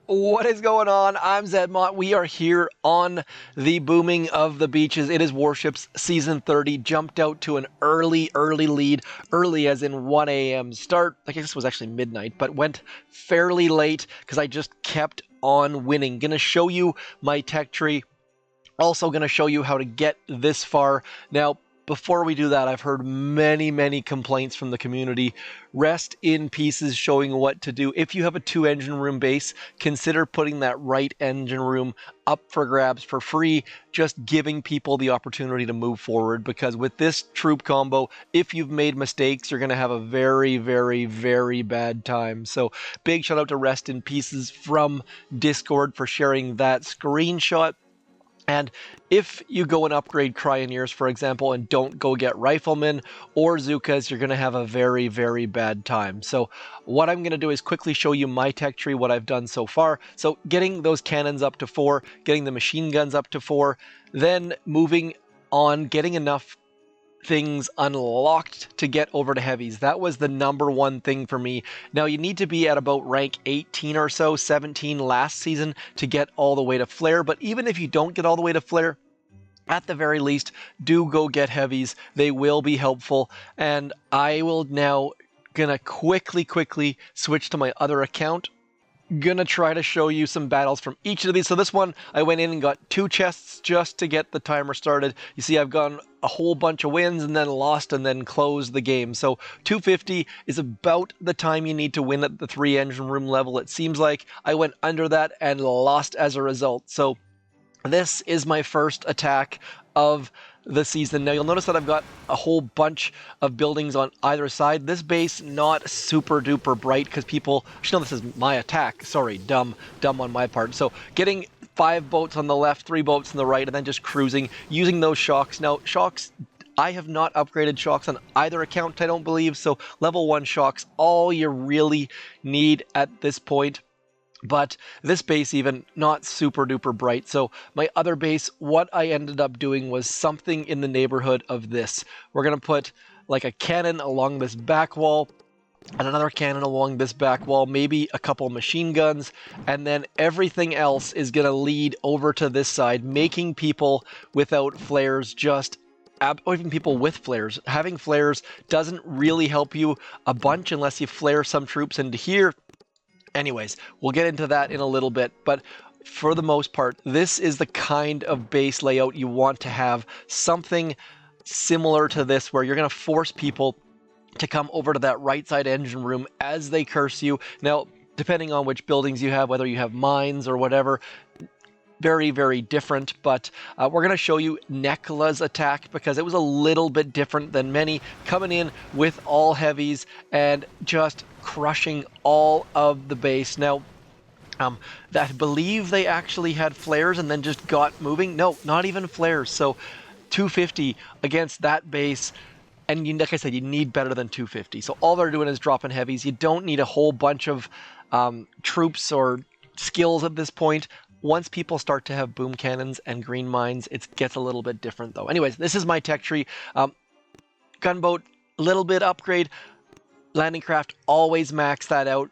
What is going on? I'm Zedmont. We are here on the booming of the beaches. It is Warships Season 30. Jumped out to an early lead. Early as in 1 a.m. start. I guess it was actually midnight, but went fairly late because I just kept on winning. Gonna show you my tech tree. Also gonna show you how to get this far. Now, before we do that, I've heard many complaints from the community. Rest in pieces showing what to do. If you have a 2-engine room base, consider putting that right engine room up for grabs for free, just giving people the opportunity to move forward, because with this troop combo, if you've made mistakes, you're going to have a very bad time. So big shout out to Rest in Pieces from Discord for sharing that screenshot. And if you go and upgrade Cryoneers, for example, and don't go get Riflemen or Zookas, you're going to have a very bad time. So what I'm going to do is quickly show you my tech tree, what I've done so far. So getting those cannons up to 4, getting the machine guns up to 4, then moving on, getting enough things unlocked to get over to heavies. That was the #1 thing for me. Now you need to be at about rank 18 or so, 17 last season to get all the way to flare, but even if you don't get all the way to flare, at the very least, do go get heavies. They will be helpful, and I will now gonna quickly switch to my other account. Gonna try to show you some battles from each of these. So this one, I went in and got 2 chests just to get the timer started. You see, I've gone a whole bunch of wins and then lost and then closed the game. So 250 is about the time you need to win at the 3-engine room level, it seems like. I went under that and lost as a result. So this is my first attack of the season. Now you'll notice that I've got a whole bunch of buildings on either side. This base not super duper bright because people actually no, this is my attack. Sorry, dumb on my part. So getting 5 boats on the left, 3 boats on the right, and then just cruising using those shocks. Now shocks, I have not upgraded shocks on either account, I don't believe. So level 1 shocks, all you really need at this point. But this base even not super duper bright. So my other base, what I ended up doing was something in the neighborhood of this. We're going to put like a cannon along this back wall and another cannon along this back wall, maybe a couple machine guns, and then everything else is going to lead over to this side, making people without flares just or even people with flares. Having flares doesn't really help you a bunch unless you flare some troops into here. Anyways, we'll get into that in a little bit, but for the most part, this is the kind of base layout you want to have. Something similar to this where you're going to force people to come over to that right side engine room as they curse you. Now, depending on which buildings you have, whether you have mines or whatever, very different, but we're going to show you Nekla's attack because it was a little bit different than many, coming in with all heavies and just crushing all of the base. Now, I believe they actually had flares and then just got moving. No, not even flares. So 250 against that base, and like I said, you need better than 250. So all they're doing is dropping heavies. You don't need a whole bunch of troops or skills at this point. Once people start to have boom cannons and green mines, it gets a little bit different though. Anyways, this is my tech tree. Gunboat, little bit upgrade. Landing craft, always max that out.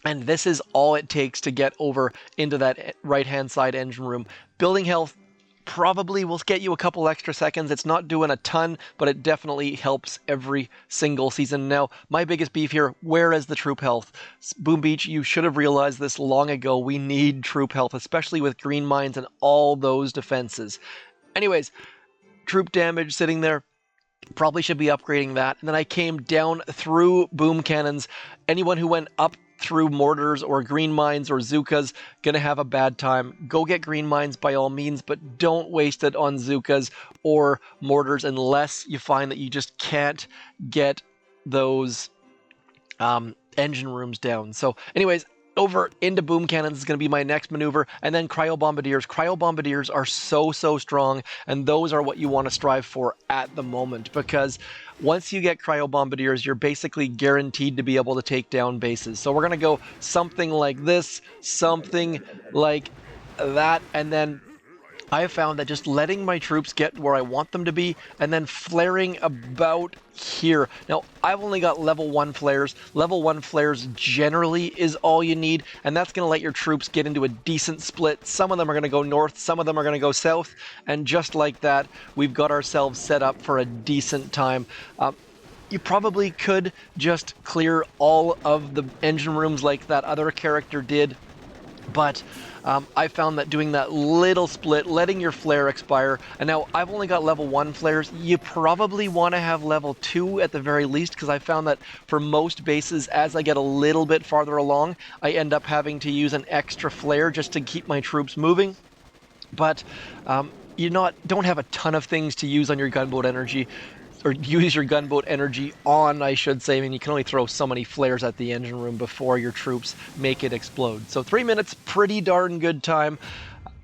And this is all it takes to get over into that right-hand side engine room. Building health probably will get you a couple extra seconds. It's not doing a ton, but it definitely helps every single season. Now, my biggest beef here, where is the troop health? Boom Beach, you should have realized this long ago. We need troop health, especially with green mines and all those defenses. Anyways, troop damage sitting there. Probably should be upgrading that. And then I came down through boom cannons. Anyone who went up through mortars or green mines or Zookas gonna have a bad time. Go get green mines by all means, but don't waste it on Zookas or mortars unless you find that you just can't get those engine rooms down. So anyways, over into boom cannons is going to be my next maneuver, and then cryo bombardiers. Cryo bombardiers are so strong, and those are what you want to strive for at the moment, because once you get cryo bombardiers, you're basically guaranteed to be able to take down bases. So we're going to go something like this, something like that, and then I have found that just letting my troops get where I want them to be and then flaring about here. Now, I've only got level 1 flares. Level 1 flares generally is all you need, and that's going to let your troops get into a decent split. Some of them are going to go north, some of them are going to go south, and just like that, we've got ourselves set up for a decent time. You probably could just clear all of the engine rooms like that other character did, but I found that doing that little split, letting your flare expire, and now I've only got level 1 flares. You probably want to have level 2 at the very least, because I found that for most bases, as I get a little bit farther along, I end up having to use an extra flare just to keep my troops moving. But you don't have a ton of things to use on your gunboat energy, or use your gunboat energy on, I should say. I mean, you can only throw so many flares at the engine room before your troops make it explode. So 3 minutes, pretty darn good time.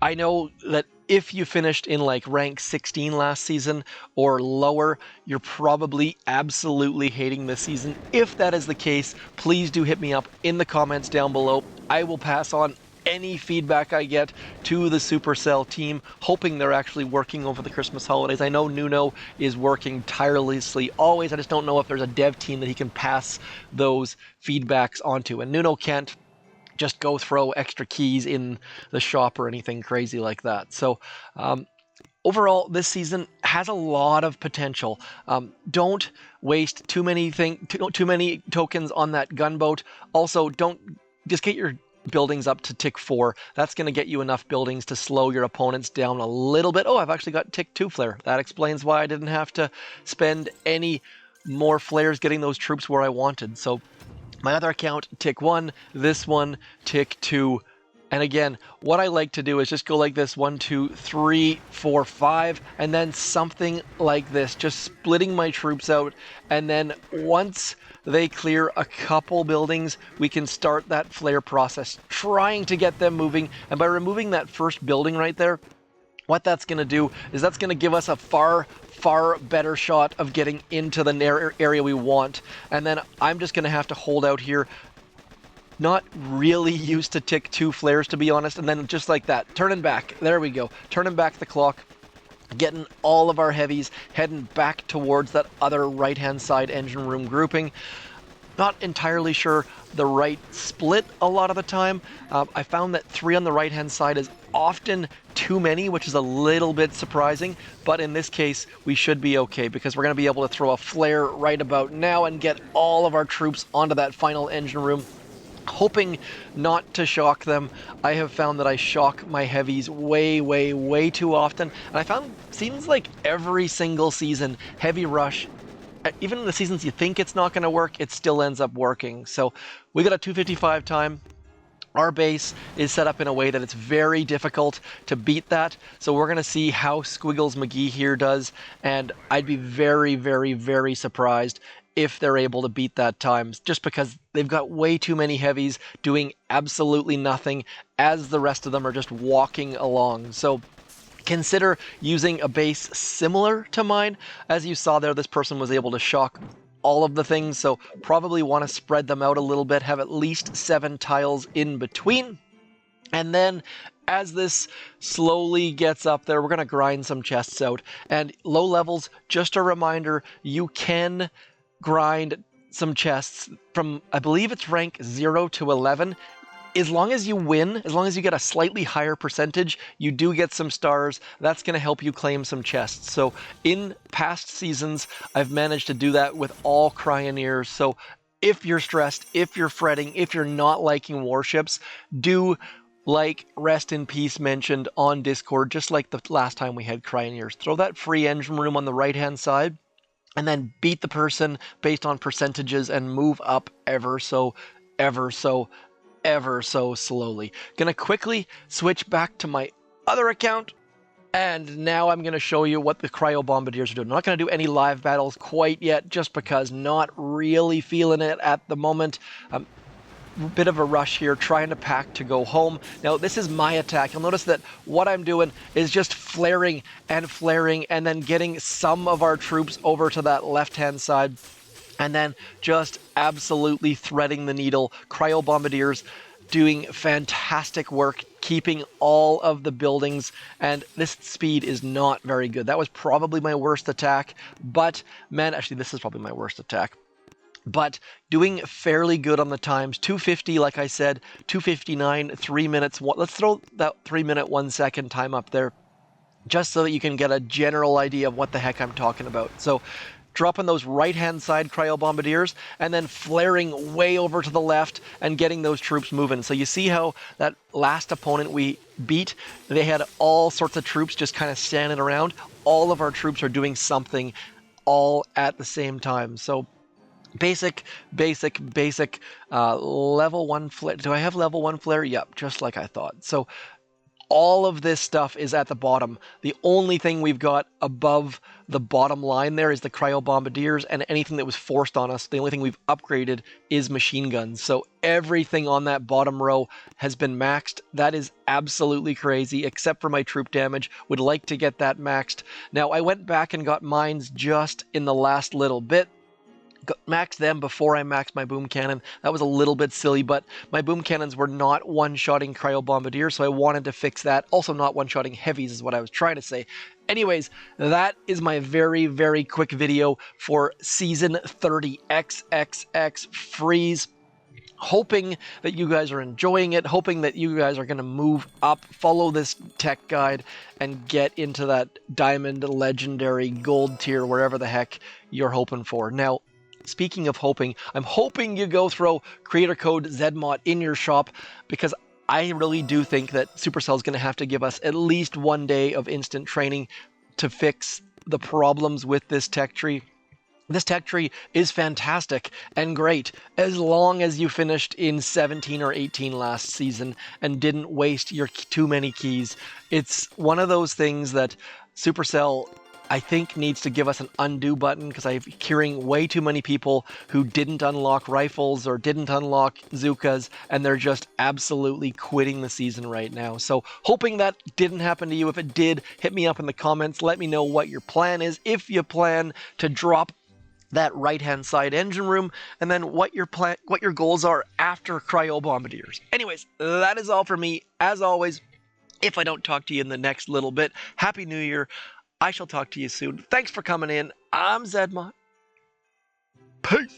I know that if you finished in like rank 16 last season or lower, you're probably absolutely hating this season. If that is the case, please do hit me up in the comments down below. I will pass on any feedback I get to the Supercell team, hoping they're actually working over the Christmas holidays. I know Nuno is working tirelessly always. I just don't know if there's a dev team that he can pass those feedbacks onto. And Nuno can't just go throw extra keys in the shop or anything crazy like that. So overall, this season has a lot of potential. Don't waste too many tokens on that gunboat. Also, don't just get your buildings up to tick 4. That's going to get you enough buildings to slow your opponents down a little bit. Oh, I've actually got tick 2 flare. That explains why I didn't have to spend any more flares getting those troops where I wanted. So my other account, tick 1, this one, tick 2. And again, what I like to do is just go like this, 1, 2, 3, 4, 5, and then something like this, just splitting my troops out. And then once they clear a couple buildings, we can start that flare process, trying to get them moving. And by removing that first building right there, what that's going to do is that's going to give us a far better shot of getting into the area we want. And then I'm just going to have to hold out here. Not really used to tick 2 flares, to be honest, and then just like that, turning back, there we go, turning back the clock, getting all of our heavies heading back towards that other right-hand side engine room grouping. Not entirely sure the right split a lot of the time. I found that 3 on the right-hand side is often too many, which is a little bit surprising, but in this case, we should be okay, because we're going to be able to throw a flare right about now and get all of our troops onto that final engine room. Hoping not to shock them. I have found that I shock my heavies way too often, and I found seems like every single season, heavy rush, even in the seasons you think it's not going to work, it still ends up working. So we got a 255 time. Our base is set up in a way that it's very difficult to beat that. So we're going to see how Squiggles McGee here does, and I'd be very surprised if they're able to beat that time, just because they've got way too many heavies doing absolutely nothing as the rest of them are just walking along. So consider using a base similar to mine. As you saw there, this person was able to shock all of the things, so probably want to spread them out a little bit, have at least 7 tiles in between. And then as this slowly gets up there, we're going to grind some chests out. And low levels, just a reminder, you can grind some chests from, I believe it's rank 0 to 11. As long as you win, as long as you get a slightly higher percentage, you do get some stars. That's going to help you claim some chests. So in past seasons, I've managed to do that with all Cryoneers. So if you're stressed, if you're fretting, if you're not liking warships, do like Rest in Peace mentioned on Discord, just like the last time we had Cryoneers. Throw that free engine room on the right-hand side, and then beat the person based on percentages and move up ever so slowly. Gonna quickly switch back to my other account, and now I'm gonna show you what the Cryo Bombardiers are doing. I'm not gonna do any live battles quite yet, just because not really feeling it at the moment. Bit of a rush here, trying to pack to go home. Now this is my attack. You'll notice that what I'm doing is just flaring and then getting some of our troops over to that left-hand side, and then just absolutely threading the needle. Cryo Bombardiers doing fantastic work keeping all of the buildings, and this speed is not very good. That was probably my worst attack, but man, actually this is probably my worst attack. But doing fairly good on the times. 250, like I said, 259, 3 minutes. Let's throw that 3 minute 1 second time up there, just so that you can get a general idea of what the heck I'm talking about. So dropping those right-hand side Cryo Bombardiers and then flaring way over to the left and getting those troops moving. So you see how that last opponent we beat, they had all sorts of troops just kind of standing around. All of our troops are doing something all at the same time. So basic level 1 flare. Do I have level 1 flare? Yep, just like I thought. So all of this stuff is at the bottom. The only thing we've got above the bottom line there is the Cryo Bombardiers, and anything that was forced on us, the only thing we've upgraded is machine guns. So everything on that bottom row has been maxed. That is absolutely crazy, except for my troop damage. Would like to get that maxed. Now, I went back and got mines just in the last little bit. Maxed them before I maxed my boom cannon. That was a little bit silly, but my boom cannons were not one-shotting Cryo Bombardiers, so I wanted to fix that. Also not one-shotting heavies is what I was trying to say. Anyways, that is my very, very quick video for Season 30 XXX Freeze. Hoping that you guys are enjoying it, hoping that you guys are going to move up, follow this tech guide, and get into that diamond, legendary, gold tier, wherever the heck you're hoping for. Now, speaking of hoping, I'm hoping you go throw creator code ZMOT in your shop, because I really do think that Supercell is going to have to give us at least 1 day of instant training to fix the problems with this tech tree. This tech tree is fantastic and great as long as you finished in 17 or 18 last season and didn't waste your too many keys. It's one of those things that Supercell, I think, needs to give us an undo button, because I'm hearing way too many people who didn't unlock rifles or didn't unlock Zookas, and they're just absolutely quitting the season right now. So hoping that didn't happen to you. If it did, hit me up in the comments. Let me know what your plan is. If you plan to drop that right-hand side engine room, and then what your goals are after Cryo Bombardiers. Anyways, that is all for me. As always, if I don't talk to you in the next little bit, Happy New Year. I shall talk to you soon. Thanks for coming in. I'm ZMOT. Peace.